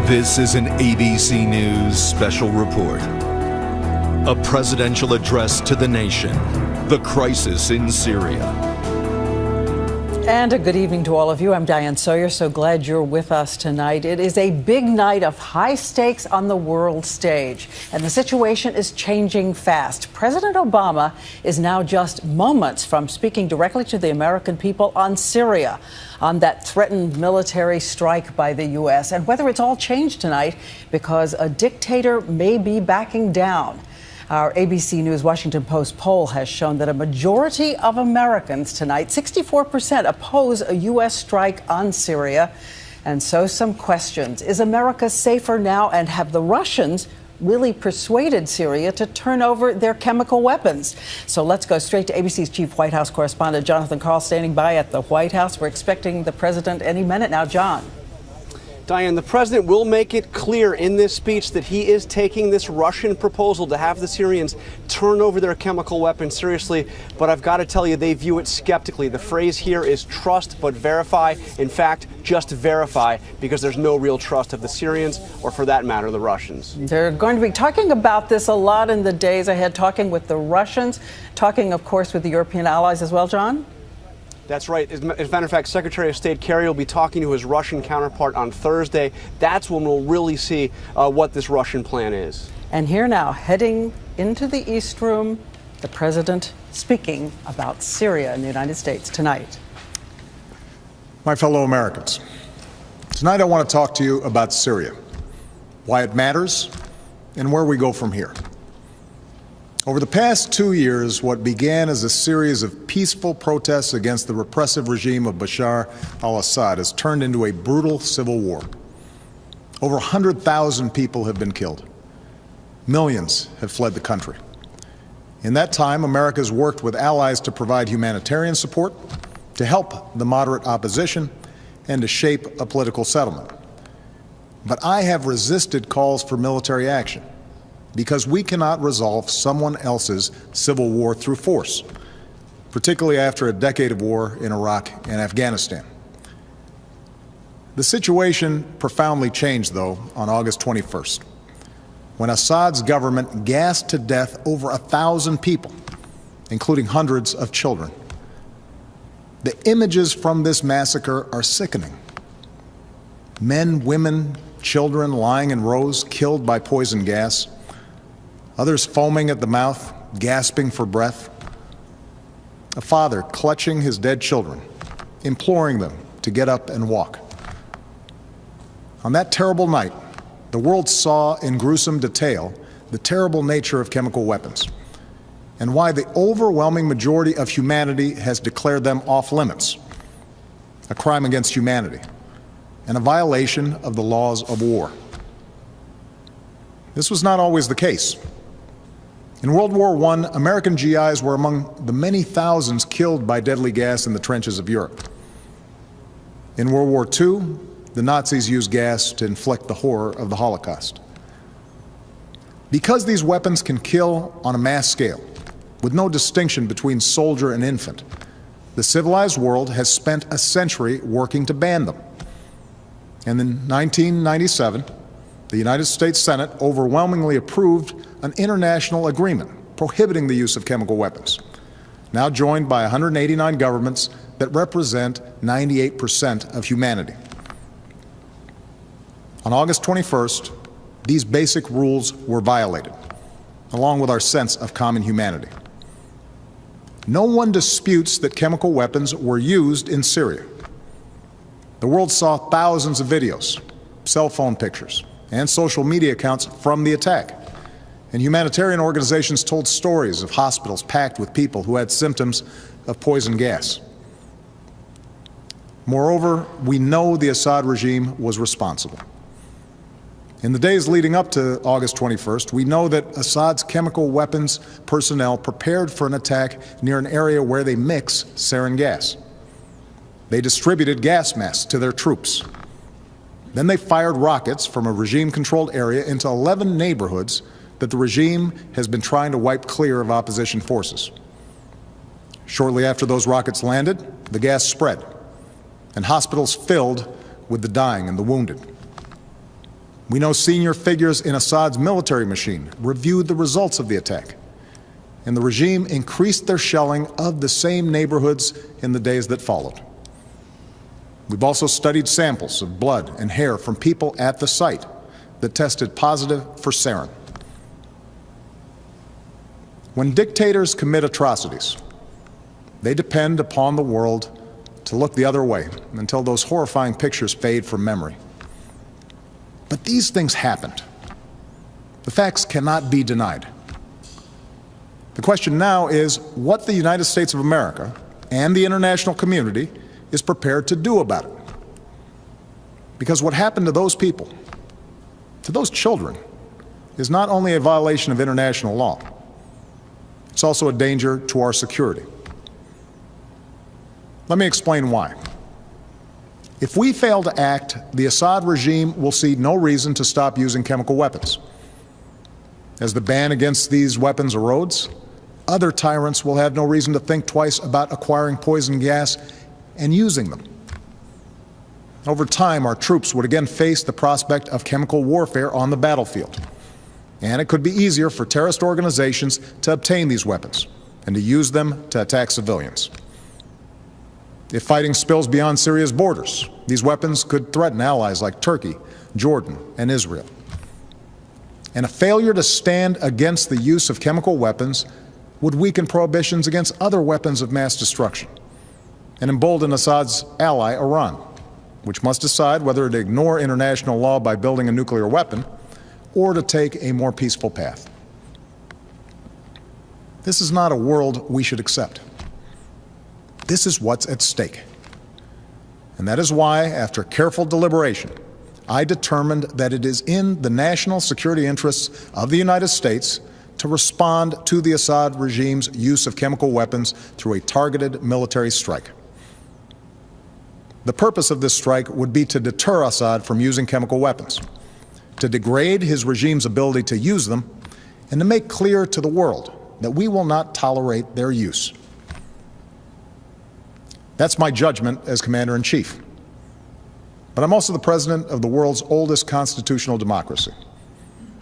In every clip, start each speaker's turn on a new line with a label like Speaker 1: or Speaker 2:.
Speaker 1: This is an ABC News special report. A presidential address to the nation. The crisis in Syria.
Speaker 2: And a good evening to all of you. I'm Diane Sawyer. So glad you're with us tonight. It is a big night of high stakes on the world stage, and the situation is changing fast. President Obama is now just moments from speaking directly to the American people on Syria, on that threatened military strike by the U.S., and whether it's all changed tonight because a dictator may be backing down. Our ABC News Washington Post poll has shown that a majority of Americans tonight, 64%, oppose a U.S. strike on Syria. And so some questions. Is America safer now, and have the Russians really persuaded Syria to turn over their chemical weapons? So let's go straight to ABC's chief White House correspondent, Jonathan Karl, standing by at the White House. We're expecting the president any minute now. John.
Speaker 3: Diane, the president will make it clear in this speech that he is taking this Russian proposal to have the Syrians turn over their chemical weapons seriously. But I've got to tell you, they view it skeptically. The phrase here is trust but verify. In fact, just verify, because there's no real trust of the Syrians, or for that matter, the Russians.
Speaker 2: They're going to be talking about this a lot in the days ahead, talking with the Russians, talking, of course, with the European allies as well, John?
Speaker 3: That's right. As a matter of fact, Secretary of State Kerry will be talking to his Russian counterpart on Thursday. That's when we'll really see what this Russian plan is. And
Speaker 2: here now, heading into the East Room, the president speaking about Syria in the United States tonight.
Speaker 4: My fellow Americans, tonight I want to talk to you about Syria, why it matters, and where we go from here. Over the past 2 years, what began as a series of peaceful protests against the repressive regime of Bashar al-Assad has turned into a brutal civil war. Over 100,000 people have been killed. Millions have fled the country. In that time, America has worked with allies to provide humanitarian support, to help the moderate opposition, and to shape a political settlement. But I have resisted calls for military action, because we cannot resolve someone else's civil war through force, particularly after a decade of war in Iraq and Afghanistan. The situation profoundly changed, though, on August 21st, when Assad's government gassed to death over 1,000 people, including hundreds of children. The images from this massacre are sickening. Men, women, children lying in rows, killed by poison gas. Others foaming at the mouth, gasping for breath. A father clutching his dead children, imploring them to get up and walk. On that terrible night, the world saw in gruesome detail the terrible nature of chemical weapons, and why the overwhelming majority of humanity has declared them off limits, a crime against humanity, and a violation of the laws of war. This was not always the case. In World War I, American GIs were among the many thousands killed by deadly gas in the trenches of Europe. In World War II, the Nazis used gas to inflict the horror of the Holocaust. Because these weapons can kill on a mass scale, with no distinction between soldier and infant, the civilized world has spent a century working to ban them. And in 1997, the United States Senate overwhelmingly approved an international agreement prohibiting the use of chemical weapons, now joined by 189 governments that represent 98% of humanity. On August 21st, these basic rules were violated, along with our sense of common humanity. No one disputes that chemical weapons were used in Syria. The world saw thousands of videos, cell phone pictures, and social media accounts from the attack. And humanitarian organizations told stories of hospitals packed with people who had symptoms of poison gas. Moreover, we know the Assad regime was responsible. In the days leading up to August 21st, we know that Assad's chemical weapons personnel prepared for an attack near an area where they mix sarin gas. They distributed gas masks to their troops. Then they fired rockets from a regime-controlled area into 11 neighborhoods that the regime has been trying to wipe clear of opposition forces. Shortly after those rockets landed, the gas spread, and hospitals filled with the dying and the wounded. We know senior figures in Assad's military machine reviewed the results of the attack, and the regime increased their shelling of the same neighborhoods in the days that followed. We've also studied samples of blood and hair from people at the site that tested positive for sarin. When dictators commit atrocities, they depend upon the world to look the other way until those horrifying pictures fade from memory. But these things happened. The facts cannot be denied. The question now is what the United States of America and the international community is prepared to do about it. Because what happened to those people, to those children, is not only a violation of international law, it's also a danger to our security. Let me explain why. If we fail to act, the Assad regime will see no reason to stop using chemical weapons. As the ban against these weapons erodes, other tyrants will have no reason to think twice about acquiring poison gas and using them. Over time, our troops would again face the prospect of chemical warfare on the battlefield. And it could be easier for terrorist organizations to obtain these weapons and to use them to attack civilians. If fighting spills beyond Syria's borders, these weapons could threaten allies like Turkey, Jordan, and Israel. And a failure to stand against the use of chemical weapons would weaken prohibitions against other weapons of mass destruction and embolden Assad's ally, Iran, which must decide whether to ignore international law by building a nuclear weapon or to take a more peaceful path. This is not a world we should accept. This is what's at stake. And that is why, after careful deliberation, I determined that it is in the national security interests of the United States to respond to the Assad regime's use of chemical weapons through a targeted military strike. The purpose of this strike would be to deter Assad from using chemical weapons, to degrade his regime's ability to use them, and to make clear to the world that we will not tolerate their use. That's my judgment as Commander-in-Chief. But I'm also the President of the world's oldest constitutional democracy.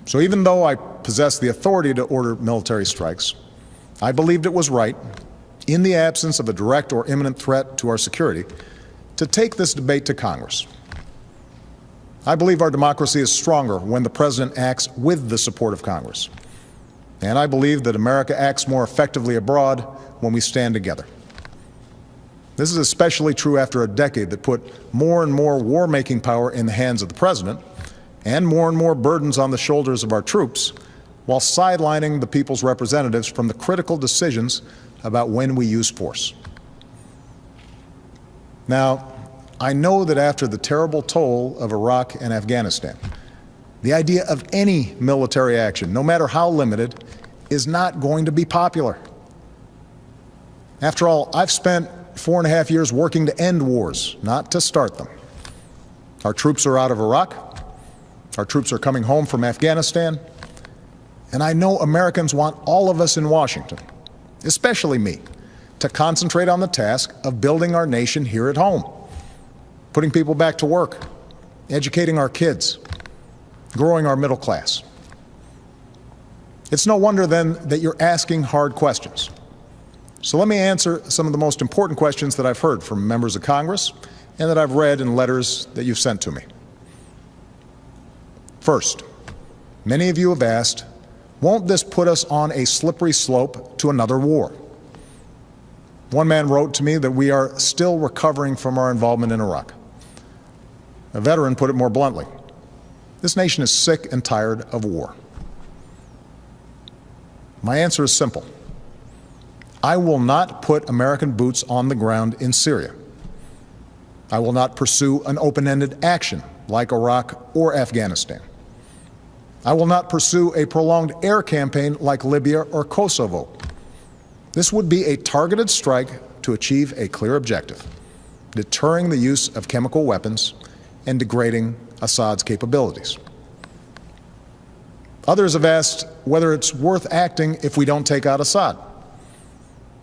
Speaker 4: So even though I possess the authority to order military strikes, I believed it was right, in the absence of a direct or imminent threat to our security, to take this debate to Congress. I believe our democracy is stronger when the President acts with the support of Congress. And I believe that America acts more effectively abroad when we stand together. This is especially true after a decade that put more and more war-making power in the hands of the President and more burdens on the shoulders of our troops, while sidelining the people's representatives from the critical decisions about when we use force. Now, I know that after the terrible toll of Iraq and Afghanistan, the idea of any military action, no matter how limited, is not going to be popular. After all, I've spent 4.5 years working to end wars, not to start them. Our troops are out of Iraq. Our troops are coming home from Afghanistan. And I know Americans want all of us in Washington, especially me, to concentrate on the task of building our nation here at home, putting people back to work, educating our kids, growing our middle class. It's no wonder then that you're asking hard questions. So let me answer some of the most important questions that I've heard from members of Congress and that I've read in letters that you've sent to me. First, many of you have asked, won't this put us on a slippery slope to another war? One man wrote to me that we are still recovering from our involvement in Iraq. A veteran put it more bluntly. This nation is sick and tired of war. My answer is simple. I will not put American boots on the ground in Syria. I will not pursue an open-ended action like Iraq or Afghanistan. I will not pursue a prolonged air campaign like Libya or Kosovo. This would be a targeted strike to achieve a clear objective, deterring the use of chemical weapons and degrading Assad's capabilities. Others have asked whether it's worth acting if we don't take out Assad.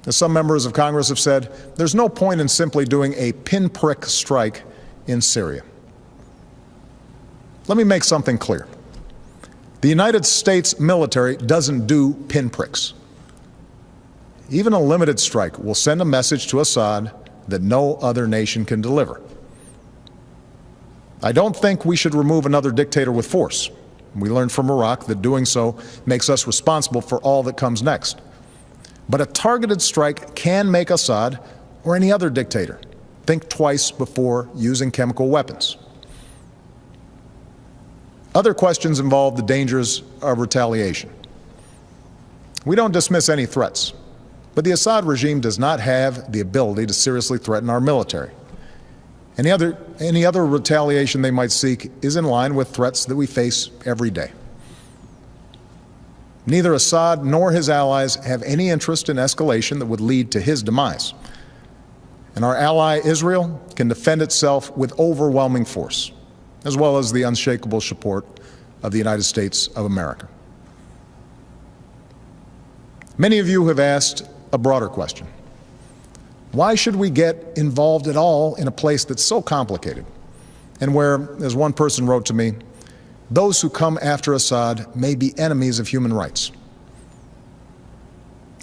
Speaker 4: As some members of Congress have said, there's no point in simply doing a pinprick strike in Syria. Let me make something clear. The United States military doesn't do pinpricks. Even a limited strike will send a message to Assad that no other nation can deliver. I don't think we should remove another dictator with force. We learned from Iraq that doing so makes us responsible for all that comes next. But a targeted strike can make Assad, or any other dictator, think twice before using chemical weapons. Other questions involve the dangers of retaliation. We don't dismiss any threats, but the Assad regime does not have the ability to seriously threaten our military. Any other retaliation they might seek is in line with threats that we face every day. Neither Assad nor his allies have any interest in escalation that would lead to his demise. And our ally Israel can defend itself with overwhelming force, as well as the unshakable support of the United States of America. Many of you have asked a broader question. Why should we get involved at all in a place that's so complicated and where, as one person wrote to me, those who come after Assad may be enemies of human rights?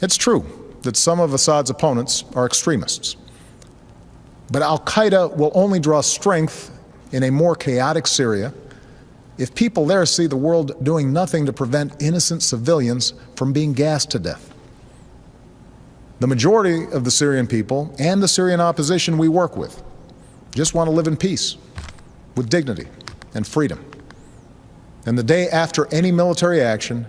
Speaker 4: It's true that some of Assad's opponents are extremists, but al-Qaeda will only draw strength in a more chaotic Syria if people there see the world doing nothing to prevent innocent civilians from being gassed to death. The majority of the Syrian people and the Syrian opposition we work with just want to live in peace, with dignity and freedom. And the day after any military action,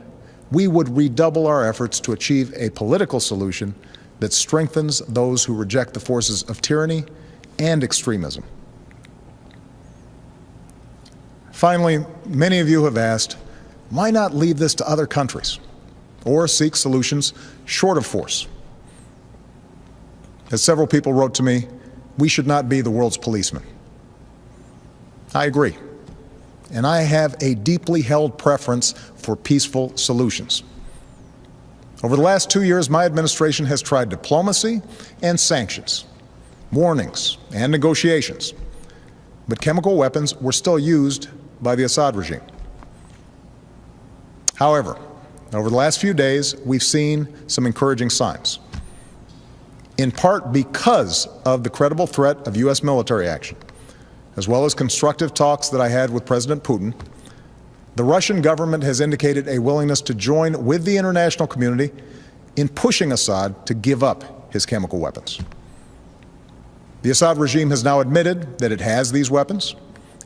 Speaker 4: we would redouble our efforts to achieve a political solution that strengthens those who reject the forces of tyranny and extremism. Finally, many of you have asked, why not leave this to other countries or seek solutions short of force? As several people wrote to me, we should not be the world's policeman. I agree, and I have a deeply held preference for peaceful solutions. Over the last 2 years, my administration has tried diplomacy and sanctions, warnings and negotiations, but chemical weapons were still used by the Assad regime. However, over the last few days, we've seen some encouraging signs. In part because of the credible threat of U.S. military action, as well as constructive talks that I had with President Putin, the Russian government has indicated a willingness to join with the international community in pushing Assad to give up his chemical weapons. The Assad regime has now admitted that it has these weapons,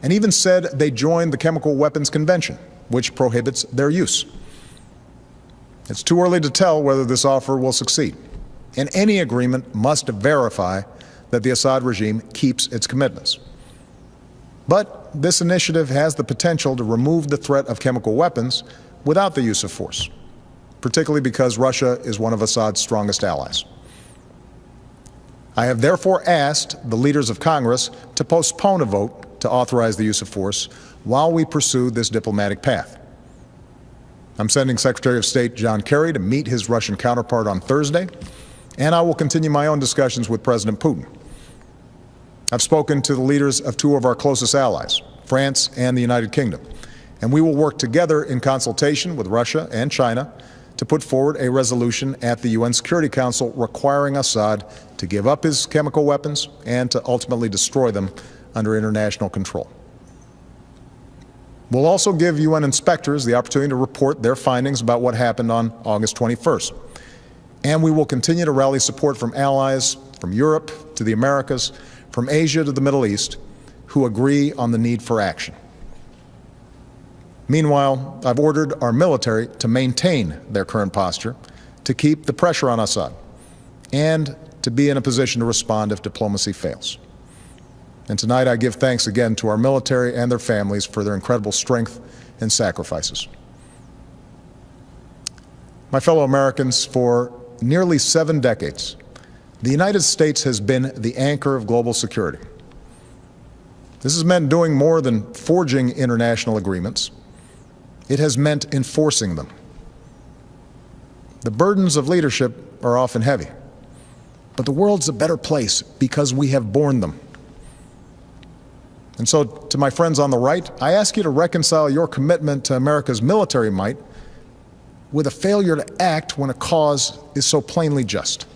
Speaker 4: and even said they joined the Chemical Weapons Convention, which prohibits their use. It's too early to tell whether this offer will succeed, and any agreement must verify that the Assad regime keeps its commitments. But this initiative has the potential to remove the threat of chemical weapons without the use of force, particularly because Russia is one of Assad's strongest allies. I have therefore asked the leaders of Congress to postpone a vote to authorize the use of force while we pursue this diplomatic path. I'm sending Secretary of State John Kerry to meet his Russian counterpart on Thursday, and I will continue my own discussions with President Putin. I've spoken to the leaders of two of our closest allies, France and the United Kingdom, and we will work together in consultation with Russia and China to put forward a resolution at the UN Security Council requiring Assad to give up his chemical weapons and to ultimately destroy them under international control. We'll also give UN inspectors the opportunity to report their findings about what happened on August 21st. And we will continue to rally support from allies from Europe to the Americas, from Asia to the Middle East, who agree on the need for action. Meanwhile, I've ordered our military to maintain their current posture, to keep the pressure on Assad, and to be in a position to respond if diplomacy fails. And tonight I give thanks again to our military and their families for their incredible strength and sacrifices. My fellow Americans, for nearly 7 decades, the United States has been the anchor of global security. This has meant doing more than forging international agreements. It has meant enforcing them. The burdens of leadership are often heavy, but the world's a better place because we have borne them. And so, to my friends on the right, I ask you to reconcile your commitment to America's military might with a failure to act when a cause is so plainly just.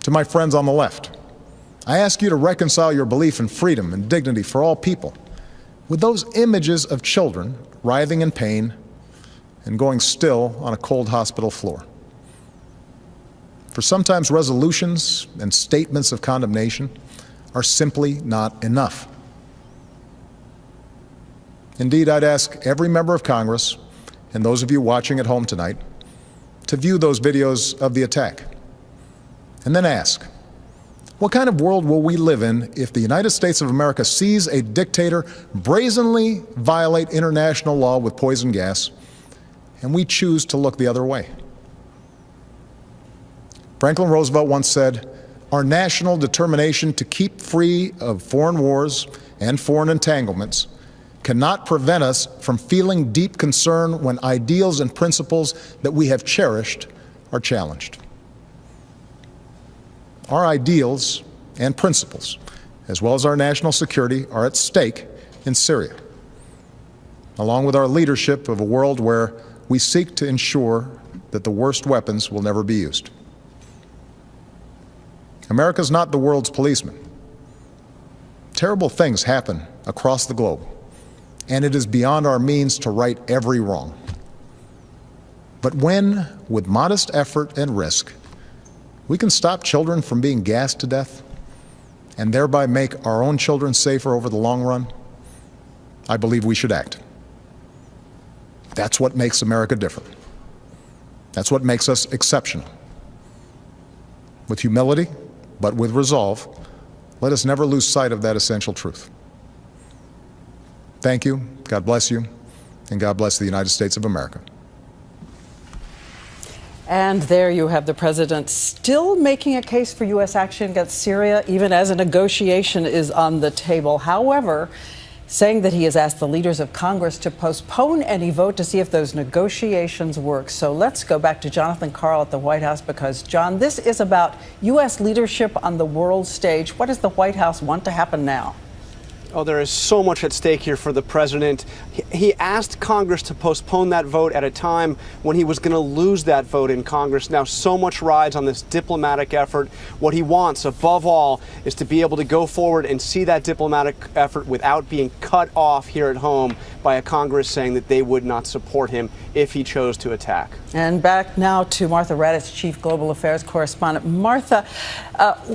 Speaker 4: To my friends on the left, I ask you to reconcile your belief in freedom and dignity for all people with those images of children writhing in pain and going still on a cold hospital floor. For sometimes resolutions and statements of condemnation are simply not enough. Indeed, I'd ask every member of Congress and those of you watching at home tonight to view those videos of the attack and then ask, what kind of world will we live in if the United States of America sees a dictator brazenly violate international law with poison gas and we choose to look the other way? Franklin Roosevelt once said, "Our national determination to keep free of foreign wars and foreign entanglements cannot prevent us from feeling deep concern when ideals and principles that we have cherished are challenged." Our ideals and principles, as well as our national security, are at stake in Syria, along with our leadership of a world where we seek to ensure that the worst weapons will never be used. America is not the world's policeman. Terrible things happen across the globe, and it is beyond our means to right every wrong. But when, with modest effort and risk, we can stop children from being gassed to death and thereby make our own children safer over the long run, I believe we should act. That's what makes America different. That's what makes us exceptional. With humility, but with resolve, let us never lose sight of that essential truth. Thank you, God bless you, and God bless the United States of America.
Speaker 2: And there you have the president still making a case for U.S. action against Syria, even as a negotiation is on the table. However, saying that he has asked the leaders of Congress to postpone any vote to see if those negotiations work. So let's go back to Jonathan Karl at the White House, because, John, this is about U.S. leadership on the world stage. What does the White House want to happen now?
Speaker 3: Oh, there is so much at stake here for the president. He asked Congress to postpone that vote at a time when he was going to lose that vote in Congress. Now, so much rides on this diplomatic effort. What he wants, above all, is to be able to go forward and see that diplomatic effort without being cut off here at home by a Congress saying that they would not support him if he chose to attack.
Speaker 2: And back now to Martha Raddatz, Chief Global Affairs Correspondent. Martha,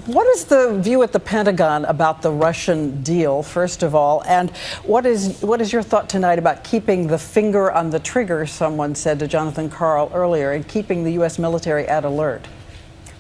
Speaker 2: what is the view at the Pentagon about the Russian deal, first of all? And what is your thought tonight about keeping the finger on the trigger, someone said to Jonathan Karl earlier, and keeping the U.S. military at alert?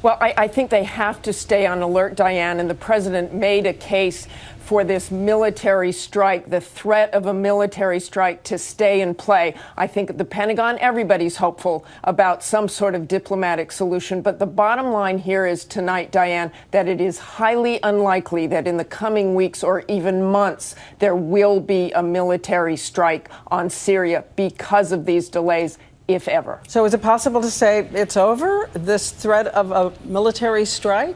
Speaker 5: Well, I think they have to stay on alert, Diane, and the president made a case for this military strike, the threat of a military strike, to stay in play. I think at the Pentagon, everybody's hopeful about some sort of diplomatic solution. But the bottom line here is tonight, Diane, that it is highly unlikely that in the coming weeks or even months there will be a military strike on Syria because of these delays, if ever.
Speaker 2: So is it possible to say it's over, this threat of a military strike?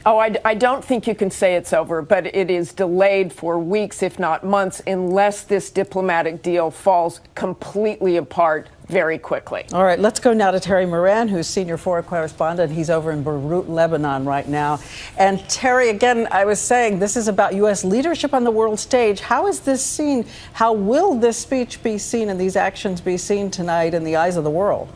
Speaker 5: Oh, I don't think you can say it's over, but it is delayed for weeks, if not months, unless this diplomatic deal falls completely apart very quickly.
Speaker 2: All right, let's go now to Terry Moran, who's senior foreign correspondent. He's over in Beirut, Lebanon right now. And Terry, again, I was saying this is about U.S. leadership on the world stage. How is this seen? How will this speech be seen and these actions be seen tonight in the eyes of the world?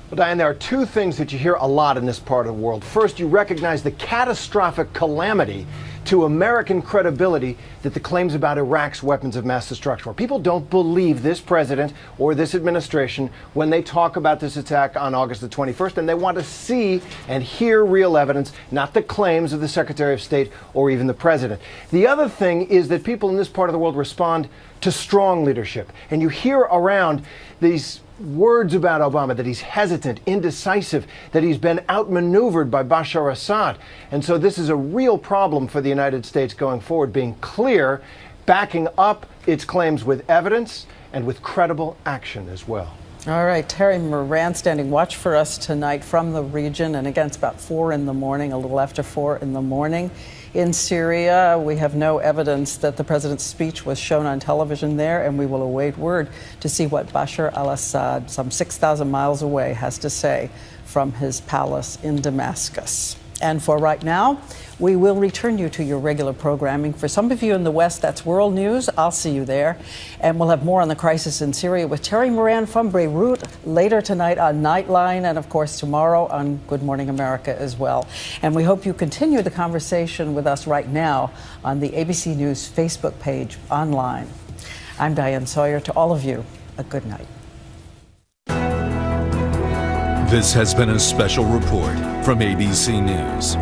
Speaker 6: Well, Diane, there are two things that you hear a lot in this part of the world. First, you recognize the catastrophic calamity to American credibility that the claims about Iraq's weapons of mass destruction were. People don't believe this president or this administration when they talk about this attack on August the 21st, and they want to see and hear real evidence, not the claims of the Secretary of State or even the president. The other thing is that people in this part of the world respond to strong leadership, and you hear around these words about Obama, that he's hesitant, indecisive, that he's been outmaneuvered by Bashar Assad. And so this is a real problem for the United States going forward, being clear, backing up its claims with evidence and with credible action as well.
Speaker 2: All right, Terry Moran standing watch for us tonight from the region. And again, it's about 4 in the morning, a little after 4 in the morning in Syria. We have no evidence that the president's speech was shown on television there, and we will await word to see what Bashar al-Assad, some 6,000 miles away, has to say from his palace in Damascus. And for right now, we will return you to your regular programming. For some of you in the West, that's World News. I'll see you there. And we'll have more on the crisis in Syria with Terry Moran from Beirut later tonight on Nightline, and of course tomorrow on Good Morning America as well. And we hope you continue the conversation with us right now on the ABC News Facebook page online. I'm Diane Sawyer. To all of you, a good night.
Speaker 1: This has been a special report from ABC News.